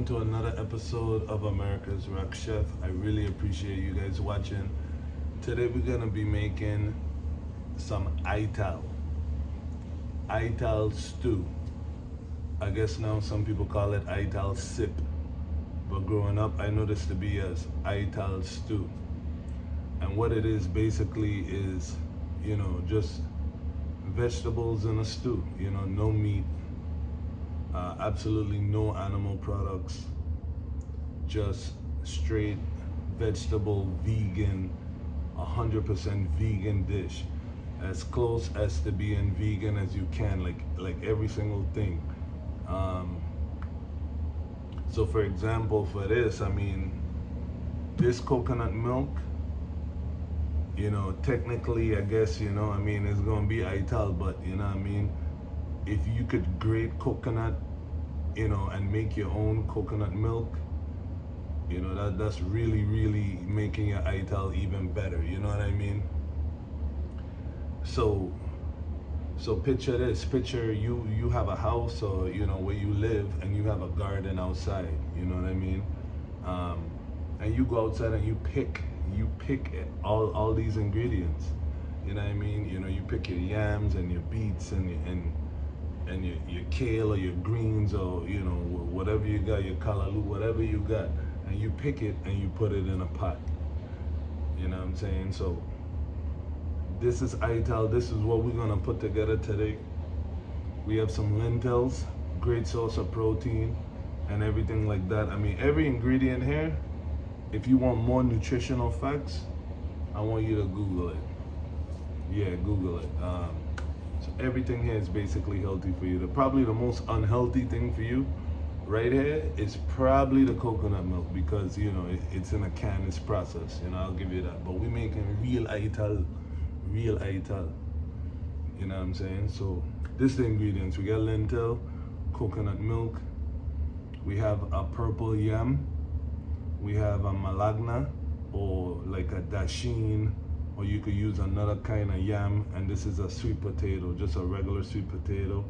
to another episode of America's Rock Chef. I really appreciate you guys watching. Today we're gonna be making some Ital Stew. I guess now some people call it Ital Sip, but growing up I noticed to be as Ital Stew. And what it is basically is, just vegetables in a stew. No meat, absolutely no animal products, just straight vegetable, vegan, 100% vegan dish, as close as to being vegan as you can, like every single thing. So for example, for this, this coconut milk, technically, I guess, it's gonna be Ital, but if you could grate coconut, and make your own coconut milk, that's really, really making your Ital even better, you know what I mean? So picture this, you have a house, or, where you live, and you have a garden outside, you know what I mean? And you go outside and you pick all these ingredients, you know what I mean? You pick your yams and your beets and your kale or your greens, or whatever you got, your kalaloo, whatever you got, and you pick it and you put it in a pot. You know what I'm saying? So this is Ital. This is what we're gonna put together today. We have some lentils, great source of protein and everything like that. Every ingredient here, if you want more nutritional facts, I want you to Google it. Yeah, Google it. So everything here is basically healthy for you. Probably the most unhealthy thing for you right here is probably the coconut milk, because it's in a can, it's processed. I'll give you that. But we're making real Ital. You know what I'm saying? So this is the ingredients. We got lentil, coconut milk. We have a purple yam. We have a malagna, or like a dasheen, or you could use another kind of yam, and this is a sweet potato, just a regular sweet potato.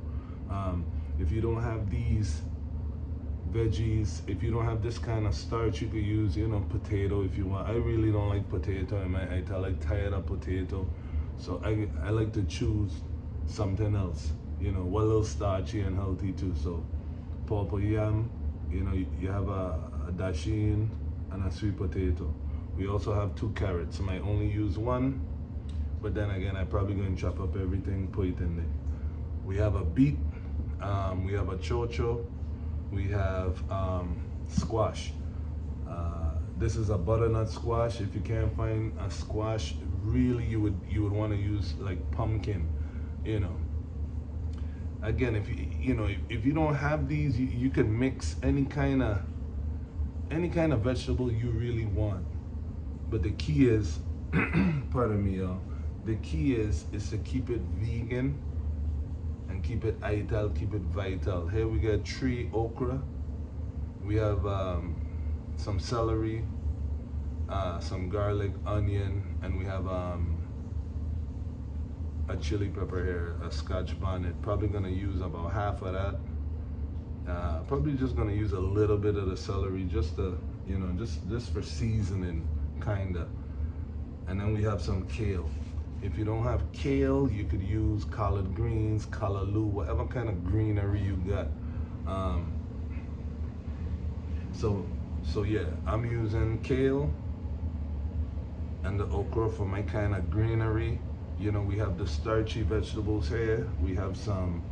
If you don't have these veggies, if you don't have this kind of starch, you could use, potato if you want. I really don't like potato in my Ital. I like tired of potato, so I like to choose something else, what a little starchy and healthy too. So purple yam, you have a dasheen and a sweet potato. We also have 2 carrots. I might only use 1, but then again, I'm probably going to chop up everything, put it in there. We have a beet, we have a chocho, we have squash. This is a butternut squash. If you can't find a squash, really you would want to use like pumpkin. Again, if you don't have these, you can mix any kind of vegetable you really want. But the key is, pardon me, y'all. The key is to keep it vegan and keep it Ital, keep it vital. Here we got 3 okra. We have some celery, some garlic, onion, and we have a chili pepper here, a Scotch bonnet. Probably gonna use about half of that. Probably just gonna use a little bit of the celery, just to, just for seasoning, kinda. And then we have some kale. If you don't have kale, you could use collard greens, kalaloo, whatever kind of greenery you got. So yeah, I'm using kale and the okra for my kind of greenery. We have the starchy vegetables here. We have some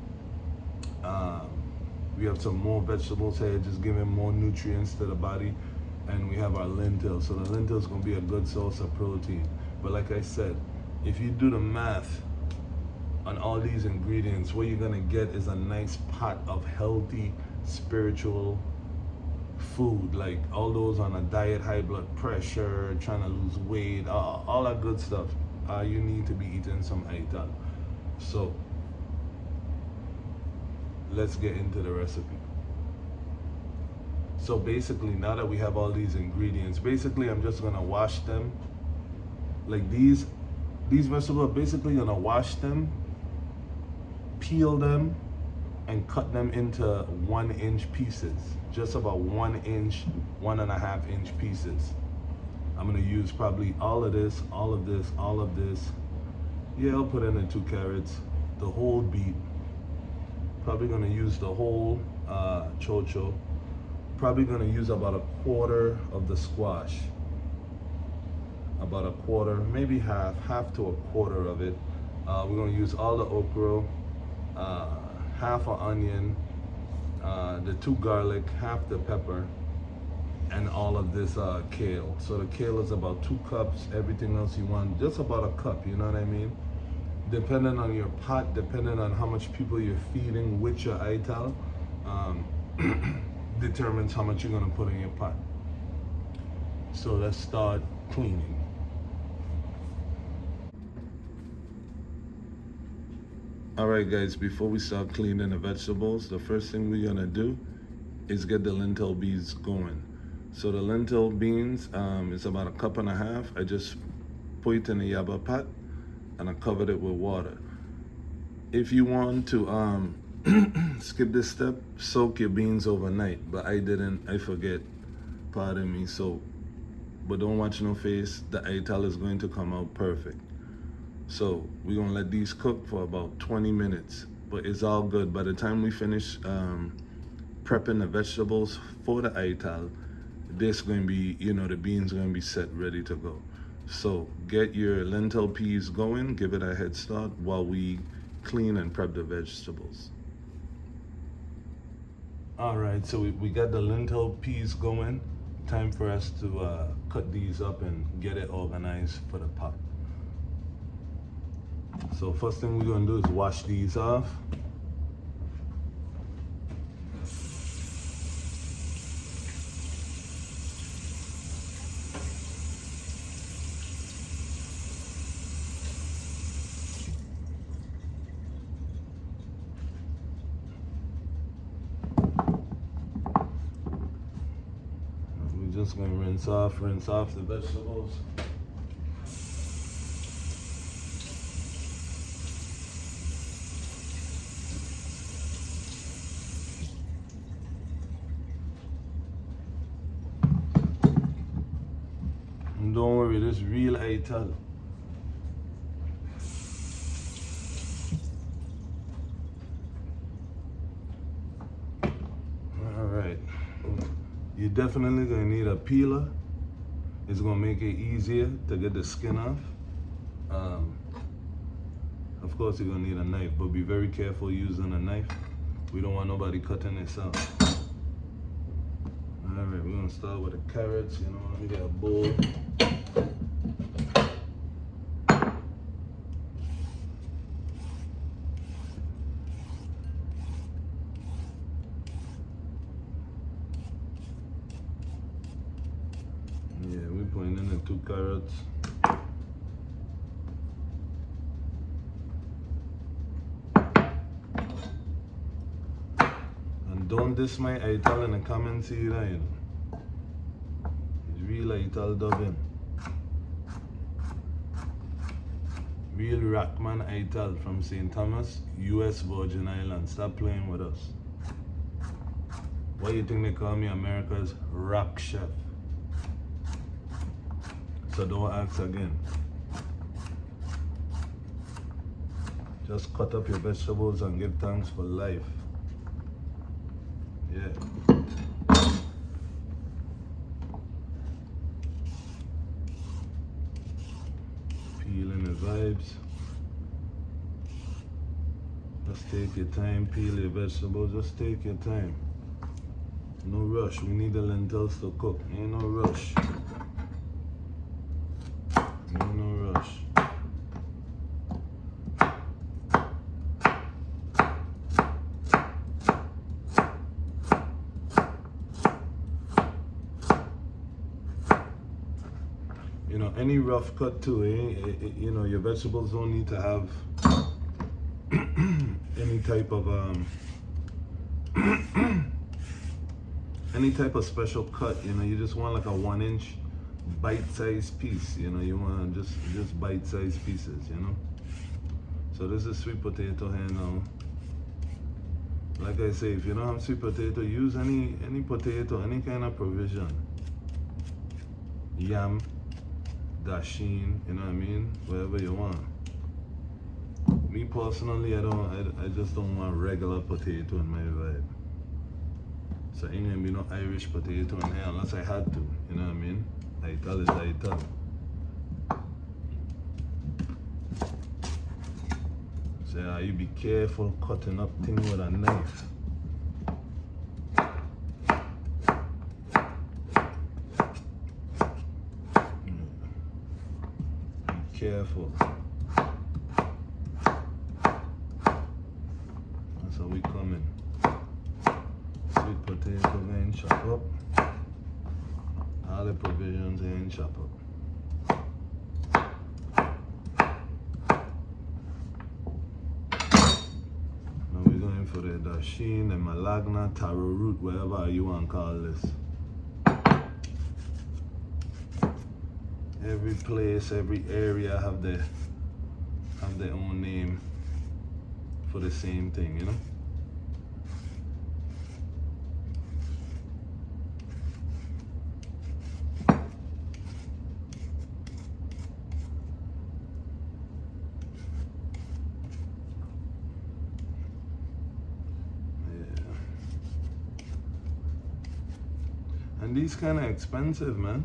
more vegetables here, just giving more nutrients to the body. And we have our lentils. So the lentils gonna be a good source of protein. But like I said, if you do the math on all these ingredients, what you're gonna get is a nice pot of healthy, spiritual food. Like all those on a diet, high blood pressure, trying to lose weight, all that good stuff. You need to be eating some Ital. So let's get into the recipe. So basically, now that we have all these ingredients, basically I'm just gonna wash them. Like these vegetables, basically gonna wash them, peel them, and cut them into 1-inch pieces, just about 1 inch, 1.5 inch pieces. I'm gonna use probably all of this, all of this, all of this. Yeah, I'll put in the 2 carrots, the whole beet. Probably gonna use the whole chocho. Probably gonna use about a quarter of the squash. About a quarter, maybe half to a quarter of it. We're gonna use all the okra, half an onion, the 2 garlic, half the pepper, and all of this kale. So the kale is about 2 cups. Everything else you want, just about a cup. You know what I mean? Depending on your pot, depending on how much people you're feeding with your ital, determines how much you're gonna put in your pot. So let's start cleaning. All right, guys, before we start cleaning the vegetables, the first thing we're gonna do is get the lentil beans going. So the lentil beans is about 1.5 cups. I just put it in a yaba pot and I covered it with water. If you want to skip this step, soak your beans overnight, but I didn't, I forget, pardon me. So, but don't watch no face, the ital is going to come out perfect. So we're gonna let these cook for about 20 minutes, but it's all good. By the time we finish prepping the vegetables for the ital, this going to be, you know, the beans going to be set, ready to go. So get your lentil peas going, give it a head start while we clean and prep the vegetables. All right, so we got the lentil peas going. Time for us to cut these up and get it organized for the pot. So first thing we're gonna do is wash these off. We're just gonna rinse off the vegetables. Don't worry, this real ital. All right, you're definitely gonna need a peeler. It's gonna make it easier to get the skin off. Of course, you're gonna need a knife, but be very careful using a knife. We don't want nobody cutting this out. All right, we're gonna start with the carrots. You know, let me get a bowl. Yeah, we're putting in the 2 carrots. And don't diss my ital in the comments either, you know. It's real ital dubbing. Real Rockman ital from St. Thomas, US Virgin Islands. Stop playing with us. Why do you think they call me America's rock chef? So don't ask again. Just cut up your vegetables and give thanks for life. Yeah. Peeling the vibes. Just take your time, peel your vegetables, just take your time. No rush, we need the lentils to cook, ain't no rush. No rush. You know, any rough cut too, you know, your vegetables don't need to have any type of special cut. You know, you just want like a 1-inch bite-sized piece. You know, you want just bite-sized pieces, you know. So this is sweet potato here now. Like I say, if you don't have sweet potato, use any potato, any kind of provision. Yam, dasheen, you know what I mean? Whatever you want. Me personally, I just don't want regular potato in my vibe. So ain't gonna be no Irish potato in here unless I had to, you know what I mean? Ital is Ital. So yeah, you be careful cutting up things with a knife. Be careful. That's how we coming. Sweet potato going chop up. All the provisions going chop up. Now we're going for the dasheen, the malagna, taro root, whatever you want to call this. Every place, every area have their own name for the same thing, you know? And these kind of expensive, man.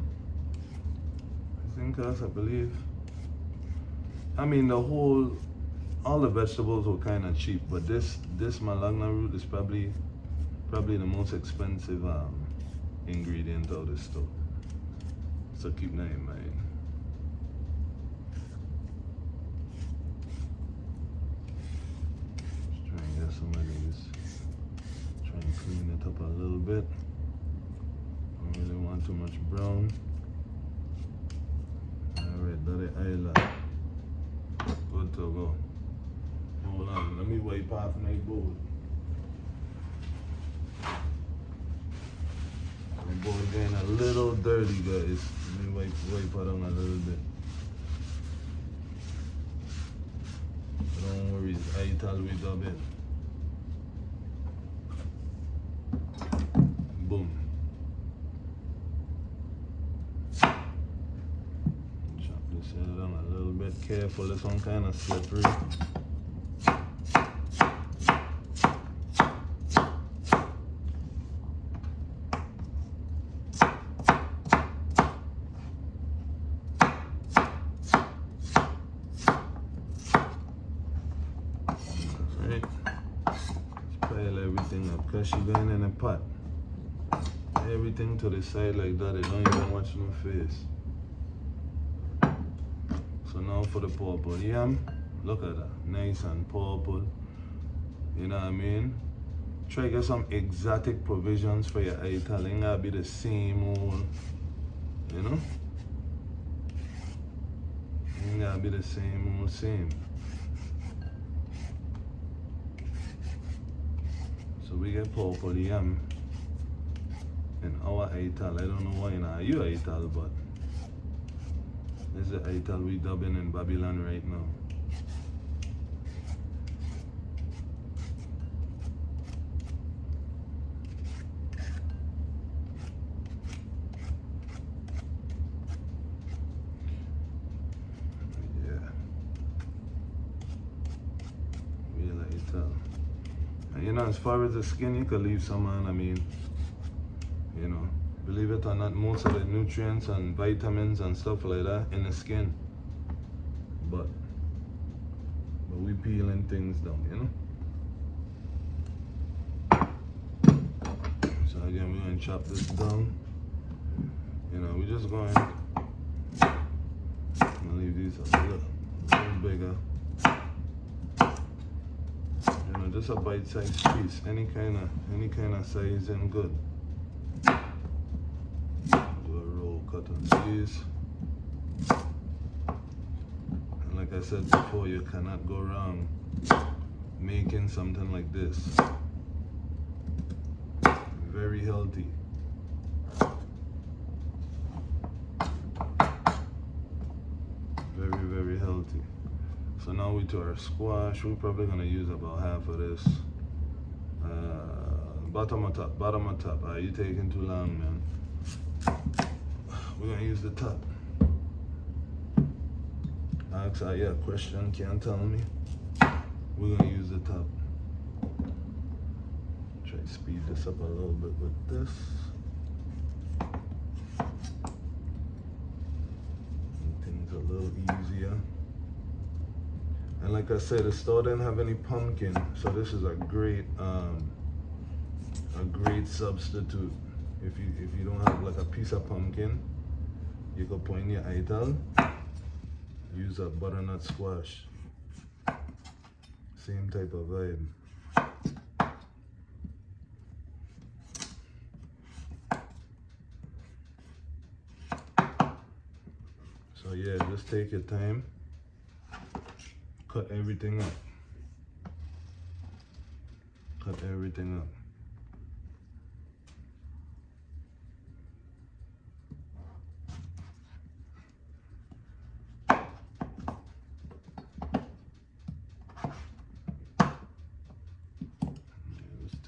I think I believe. I mean, all the vegetables were kind of cheap, but this malagna root is probably the most expensive ingredient of this stuff. So keep that in mind. Just try and get some of these. Try and clean it up a little bit. Don't really want too much brown. Alright, that is island. Good to go. Hold on, let me wipe off my bowl. My bowl getting a little dirty, guys. Let me wipe it on a little bit. Don't worry, Ital we dub it. Boom. Set it on a little bit. Careful, this one kind of slippery. Alright, let's pile everything up because she's going in a pot. Everything to the side like that, it don't even watch no face. So now for the purple yam, look at that, nice and purple, you know what I mean? Try to get some exotic provisions for your Ital, ain't gotta be the same old, you know? Ain't gotta be the same old same. So we get purple yam in our Ital. I don't know why in our you Ital, but this is the Ital we dubbing in Babylon right now. Yeah. Real Ital. And you know, as far as the skin, you could leave some on, I mean, you know. Believe it or not, most of the nutrients and vitamins and stuff like that in the skin. But we peeling things down, you know? So again, we're gonna chop this down. You know, we're just going to leave these a little bigger. You know, just a bite-sized piece. Any kind of size and good. Cut on these, and like I said before, you cannot go wrong making something like this. Very healthy. Very, very healthy. So now we to our squash. We're probably gonna use about half of this. Bottom or top? Bottom or top? You taking too long, man. We're gonna use the top. Ask a question, can't tell me. We're gonna use the top. Try to speed this up a little bit with this. Make things a little easier. And like I said, the store didn't have any pumpkin, so this is a great substitute. If you don't have like a piece of pumpkin, you can put in your Ital. Use a butternut squash. Same type of vibe. So yeah, just take your time. Cut everything up. Cut everything up.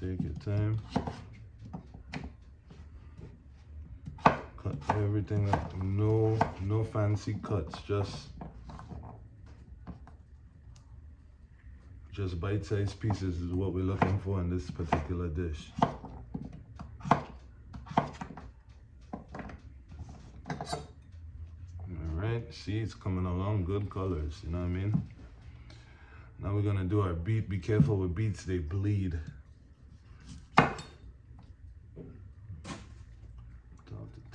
Take your time. Cut everything up. No fancy cuts. Just bite-sized pieces is what we're looking for in this particular dish. Alright, see, it's coming along, good colors, you know what I mean? Now we're gonna do our beet. Be careful with beets, they bleed.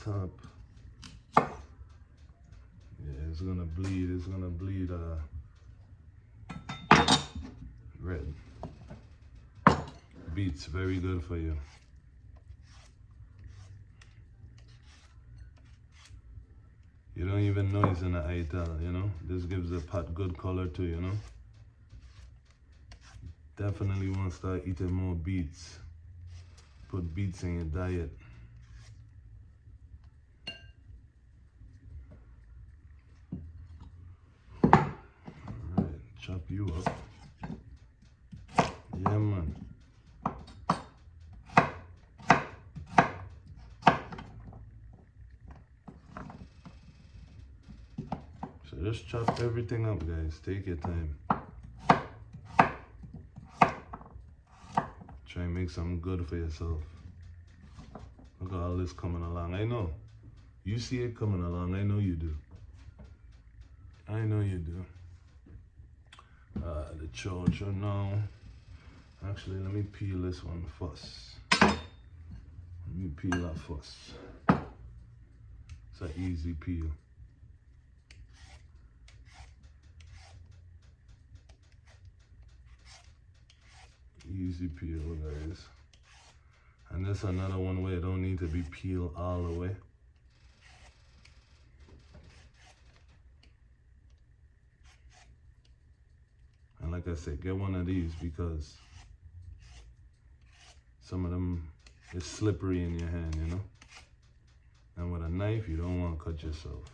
Top. Yeah, it's gonna bleed. It's gonna bleed red. Beets, very good for you. You don't even know it's in an Ital, you know? This gives the pot good color too, you know? Definitely want to start eating more beets. Put beets in your diet. Chop you up. Yeah, man. So just chop everything up, guys. Take your time. Try and make something good for yourself. Look at all this coming along. I know. You see it coming along. I know you do. I know you do. The chocho now. Actually, let me peel this one first. Let me peel that first. It's an easy peel. Easy peel, guys. And this another one where it don't need to be peeled all the way. And like I said, get one of these because some of them is slippery in your hand, you know? And with a knife, you don't want to cut yourself.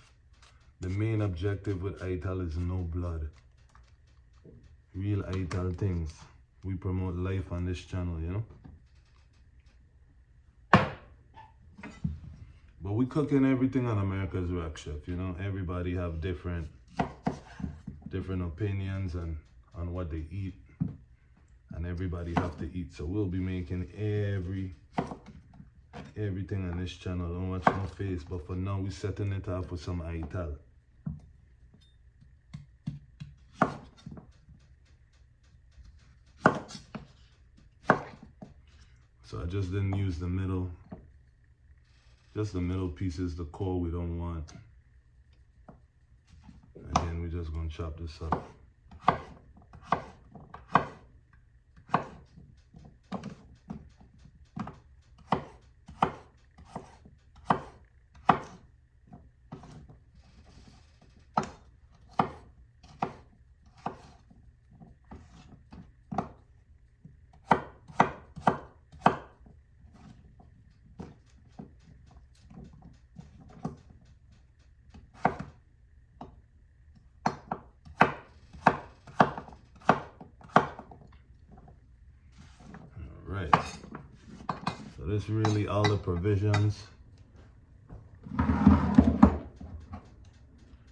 The main objective with Ital is no blood. Real Ital things. We promote life on this channel, you know? But we cooking everything on America's Rock Chef, you know? Everybody have different opinions and on what they eat, and everybody have to eat. So we'll be making everything on this channel. Don't watch no face, but for now we're setting it up with some Ital. So I just didn't use the middle, just the middle pieces, the core we don't want. And then we're just gonna chop this up. So this really all the provisions.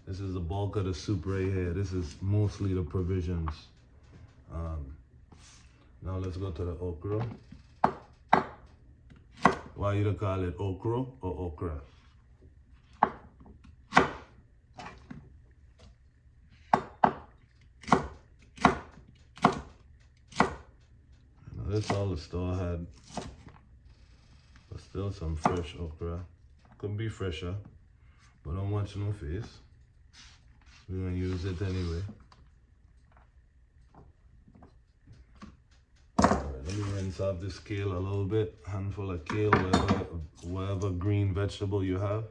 This is the bulk of the soup right here. This is mostly the provisions. Now let's go to the okra. Why you call it okra or okra? Now that's all the store had. But still some fresh okra. Could be fresher, but don't watch no face. We're gonna use it anyway. Alright, let me rinse off this kale a little bit. Handful of kale, whatever green vegetable you have.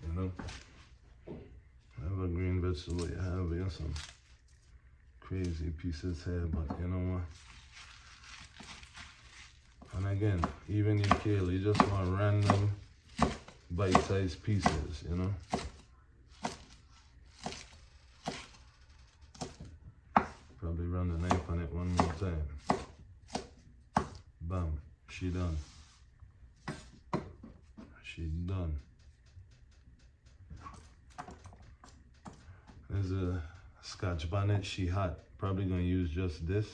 You know, whatever green vegetable you have, we have some crazy pieces here, but you know what? And again, even your kale, you just want random bite-sized pieces, you know? Probably run the knife on it one more time. Bam, she done. She done. There's a Scotch bonnet, she hot. Probably gonna use just this.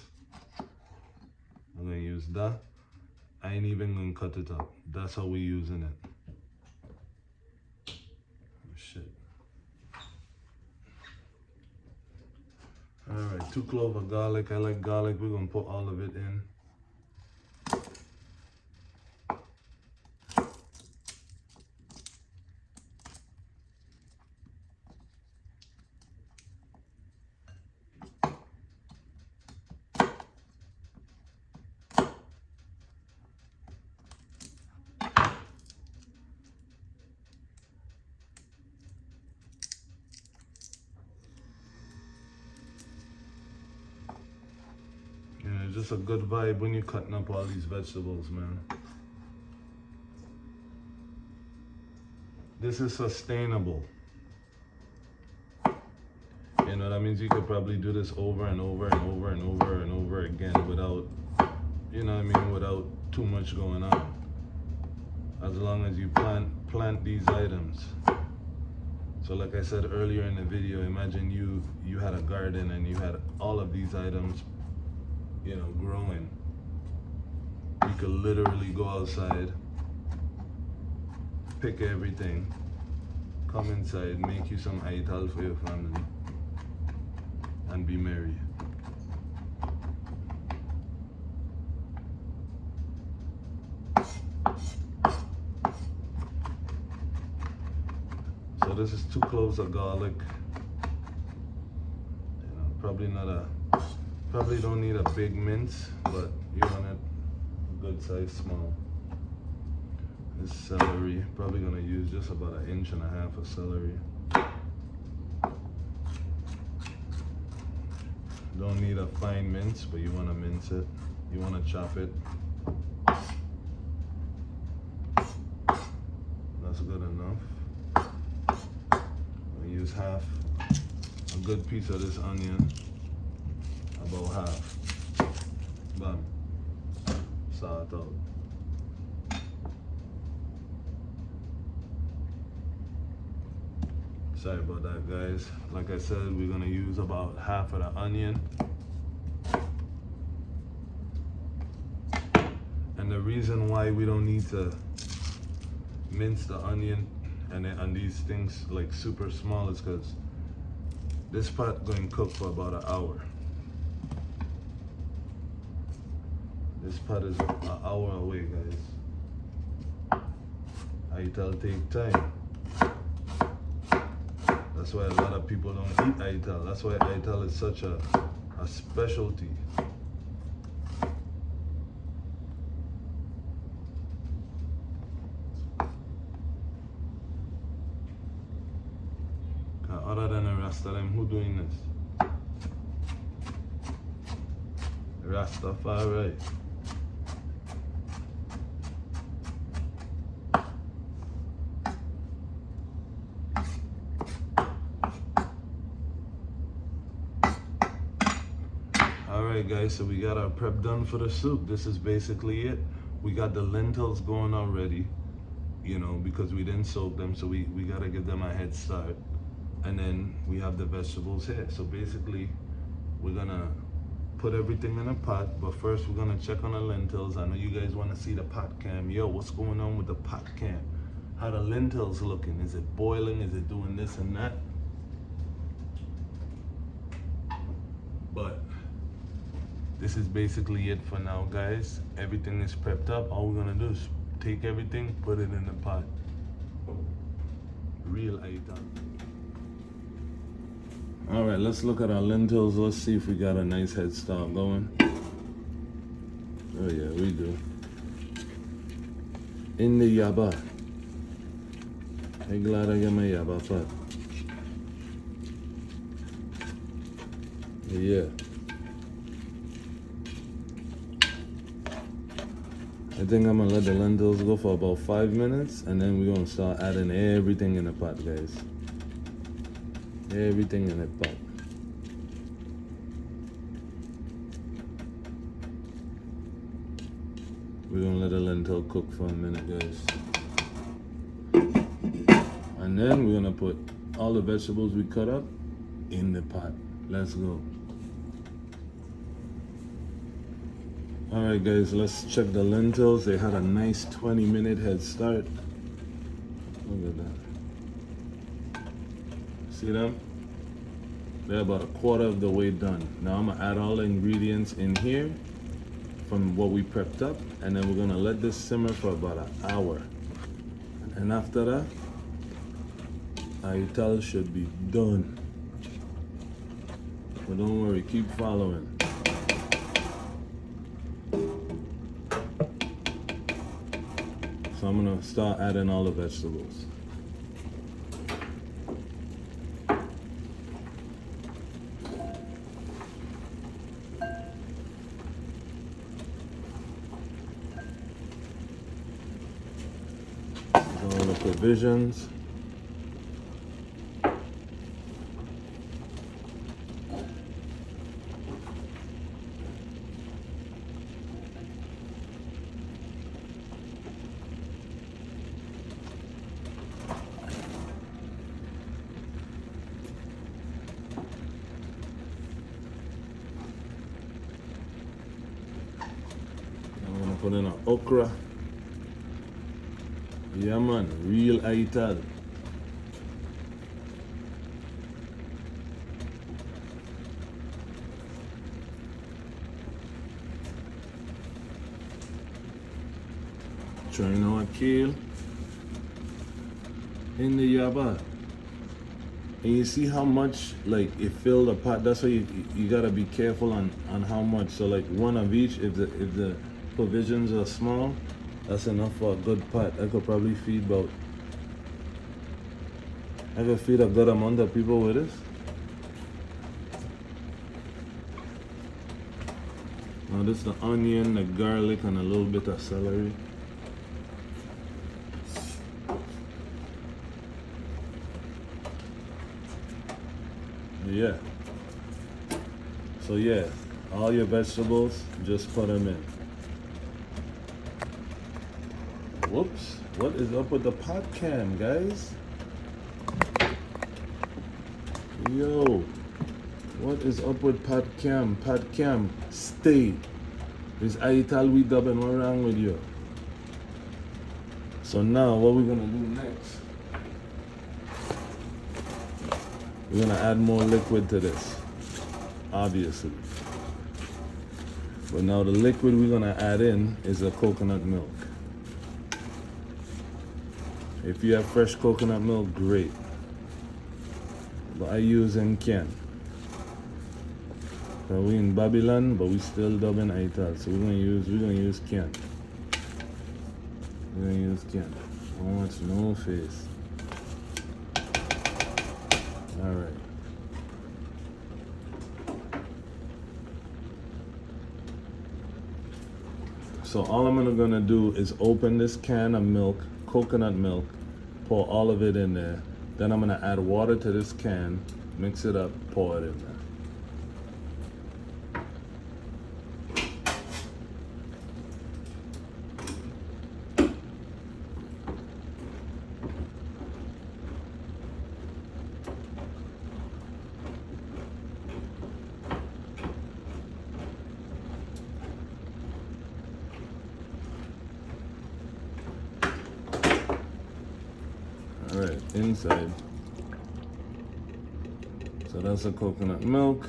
I'm gonna use that. I ain't even gonna cut it up. That's how we using it. Oh, shit. Alright, 2 cloves of garlic. I like garlic. We're gonna put all of it in. Just a good vibe when you're cutting up all these vegetables, man. This is sustainable. You know, that means you could probably do this over and over and over and over and over again without, you know what I mean, without too much going on. As long as you plant these items. So like I said earlier in the video, imagine you had a garden and you had all of these items, you know, growing. You could literally go outside, pick everything, come inside, make you some ital for your family, and be merry. So this is 2 cloves of garlic. You know, probably don't need a big mince, but you want it a good size small. This celery, probably gonna use just about 1.5 inches of celery. Don't need a fine mince, but you wanna mince it. You wanna chop it. That's good enough. I'll use half, a good piece of this onion. About half. Bam. Saw it out. Sorry about that, guys. Like I said, we're gonna use about half of the onion. And the reason why we don't need to mince the onion and these things like super small is because this pot going to cook for about 1 hour. This pot is 1 hour away, guys. Ital take time. That's why a lot of people don't eat ital. That's why ital is such a specialty. Other than a Rasta, them who doing this? Rastafari. Alright guys, so we got our prep done for the soup. This is basically it. We got the lentils going already, you know, because we didn't soak them, so we gotta give them a head start. And then we have the vegetables here. So basically, we're gonna put everything in a pot, but first we're gonna check on the lentils. I know you guys wanna see the pot cam. Yo, what's going on with the pot cam? How the lentils looking? Is it boiling? Is it doing this and that? But this is basically it for now, guys. Everything is prepped up. All we're gonna do is take everything, put it in the pot. Real Ital. All right, let's look at our lentils. Let's see if we got a nice head start going. Oh yeah, we do. In the yaba. I'm glad I got my yaba pot. Yeah. I think I'm gonna let the lentils go for about 5 minutes, and then we're gonna start adding everything in the pot, guys. Everything in the pot. We're gonna let the lentil cook for a minute, guys. And then we're gonna put all the vegetables we cut up in the pot. Let's go. All right, guys, let's check the lentils. They had a nice 20-minute head start. Look at that. See them? They're about a quarter of the way done. Now I'm gonna add all the ingredients in here from what we prepped up, and then we're gonna let this simmer for about an hour. And after that, our Ital should be done. But don't worry, keep following. So I'm gonna start adding all the vegetables. All the provisions. Put in our okra. Yeah man, real Ital. Trying our kale in the yaba. And you see how much like it filled the pot. That's why you gotta be careful on how much. So like one of each. If the provisions are small, that's enough for a good pot. I could probably feed a good amount of people with this. Now this is the onion, the garlic, and a little bit of celery. Yeah. So yeah, all your vegetables, just put them in. Whoops, what is up with the pot cam, guys? Yo, what is up with pot cam? Pot cam, stay. Is Ital we dubbing? What wrong with you? So now, what we're gonna do next? We're gonna add more liquid to this, obviously. But now the liquid we're gonna add in is the coconut milk. If you have fresh coconut milk, great. But I use in can. So we in Babylon, but we still dubbing Ital. So we're gonna use can. We're gonna use can. Don't watch no face. Alright. So all I'm gonna do is open this can of milk, coconut milk, pour all of it in there. Then I'm gonna add water to this can, mix it up, pour it in there. inside. So that's the coconut milk.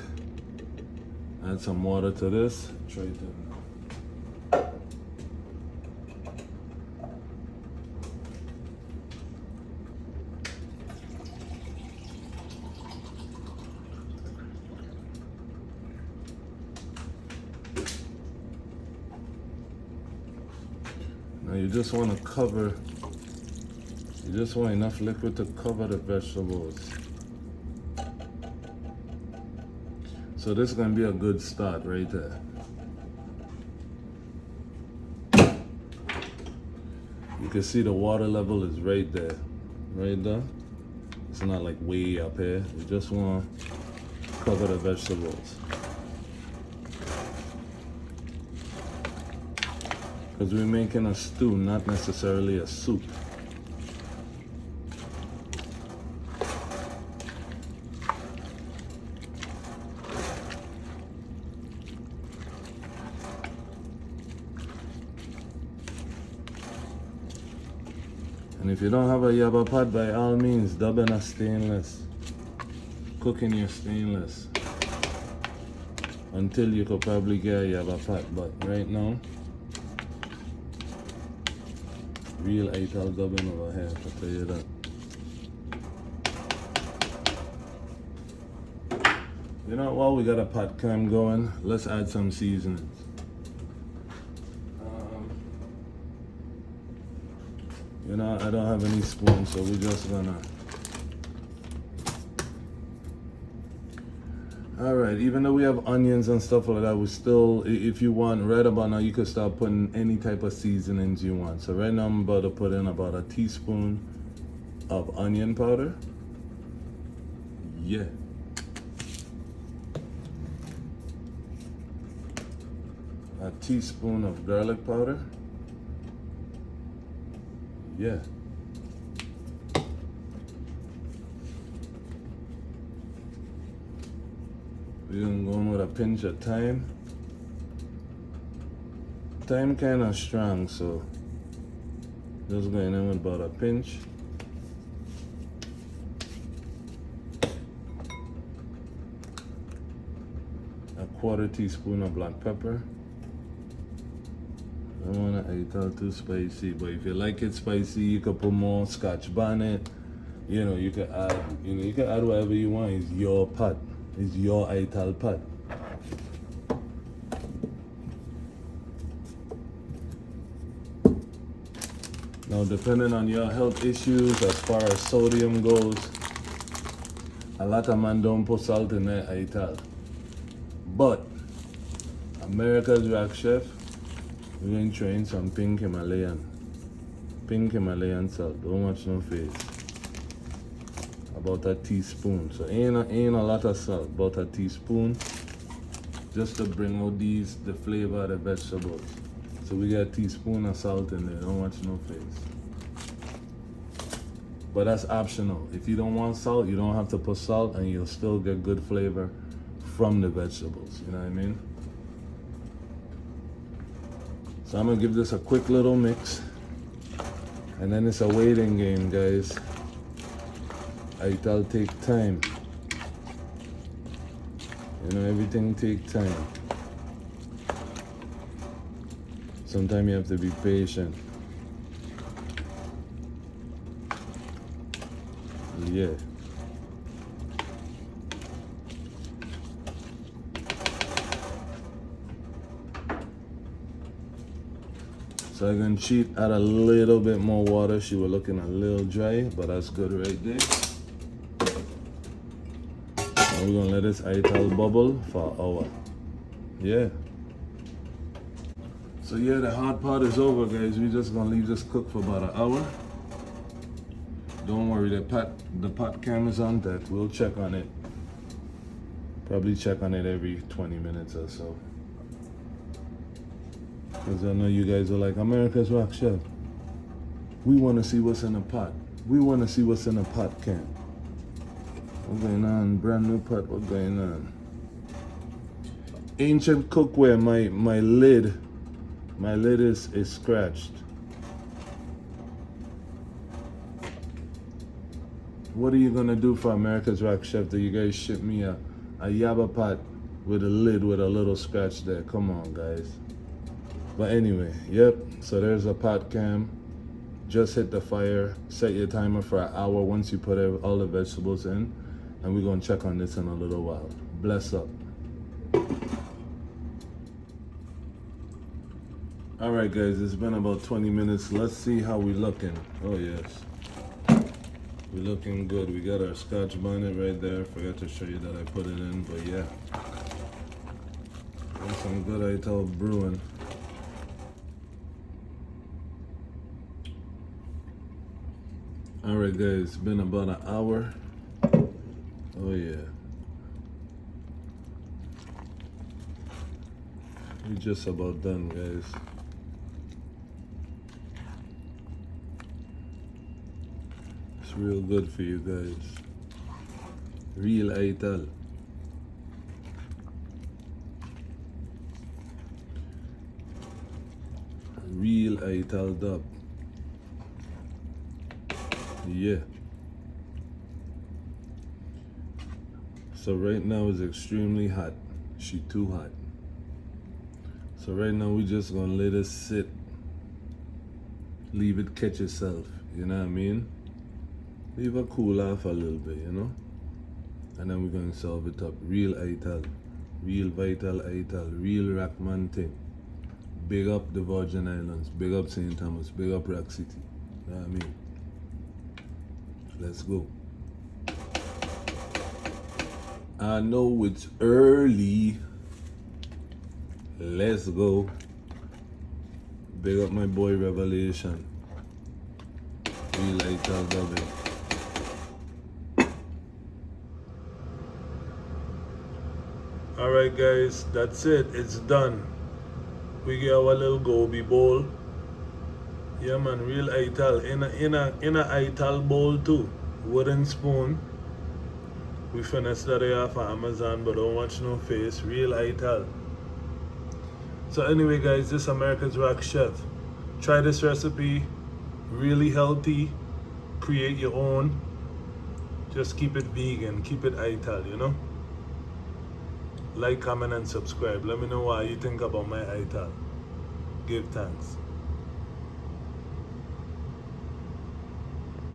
Add some water to this. Try to. Now you just want to cover, you just want enough liquid to cover the vegetables. So this is going to be a good start right there. You can see the water level is right there. Right there. It's not like way up here. You just want to cover the vegetables. Because we're making a stew, not necessarily a soup. And if you don't have a yaba pot, by all means, dub in a stainless. Cook in your stainless. Until you could probably get a yaba pot, but right now, real Ital dubbing over here, I'll tell you that. You know what, we got a pot cam going. Let's add some seasonings. You know, I don't have any spoons, so we're just gonna. Alright, even though we have onions and stuff like that, we still, if you want, right about now, you could start putting any type of seasonings you want. So right now I'm about to put in about a teaspoon of onion powder. Yeah. A teaspoon of garlic powder. Yeah. We're gonna go in with a pinch of thyme. Thyme kind of strong, so just going in with about a pinch. A quarter teaspoon of black pepper. I don't want to eat it too spicy, but if you like it spicy, you could put more scotch bonnet. You know, you could add, you can add whatever you want. It's your pot. It's your Ital pot. Now, depending on your health issues, as far as sodium goes, a lot of men don't put salt in their Ital. But America's Rock Chef, we're going to train some pink Himalayan salt. Don't watch no face. About a teaspoon. So ain't a lot of salt. About a teaspoon, just to bring out the flavor of the vegetables. So we got a teaspoon of salt in there. Don't watch no face. But that's optional. If you don't want salt, you don't have to put salt, and you'll still get good flavor from the vegetables. You know what I mean? So I'm gonna give this a quick little mix, and then it's a waiting game, guys. It'll take time. You know, everything take time. Sometimes you have to be patient. Yeah. So I'm gonna cheat, add a little bit more water. She was looking a little dry, but that's good right there. Now we're gonna let this Ital bubble for an hour. Yeah. So yeah, the hot part is over, guys. We're just gonna leave this cook for about an hour. Don't worry, the pot cam is on that. We'll check on it. Probably check on it every 20 minutes or so. Because I know you guys are like, America's Rock Chef. We want to see what's in the pot. We want to see what's in the pot can. What's going on? Brand new pot, what's going on? Ancient cookware, my lid is scratched. what are you gonna do for America's Rock Chef that you guys ship me a yaba pot with a lid with a little scratch there? Come on, guys. But anyway, yep, so there's a pot cam. Just hit the fire, set your timer for an hour once you put all the vegetables in, and we're gonna check on this in a little while. Bless up. All right, guys, it's been about 20 minutes. Let's see how we looking. Oh, yes. We're looking good. We got our Scotch bonnet right there. Forgot to show you that I put it in, but yeah. Got some good Ital brewing. All right, guys, it's been about an hour. Oh, yeah. We're just about done, guys. Real good for you guys. Real Ital. Real Ital dub. Yeah. So right now it's extremely hot. She too hot. So right now we just gonna let it sit. Leave it catch itself. You know what I mean? Leave her cool off a little bit, you know? And then we're going to serve it up. Real Ital. Real vital Ital. Real Rockman thing. Big up the Virgin Islands. Big up St. Thomas. Big up Rock City. You know what I mean? Let's go. I know it's early. Let's go. Big up my boy Revelation. Real Ital dubbing. Alright guys, that's it. It's done. We get our little goby bowl. Yeah man, real Ital. In a Ital bowl too. Wooden spoon. We finished that off of Amazon, but don't watch no face. Real Ital. So anyway guys, this America's Rock Chef. Try this recipe. Really healthy. Create your own. Just keep it vegan. Keep it Ital, you know? Like, comment, and subscribe. Let me know what you think about my Ital. Give thanks.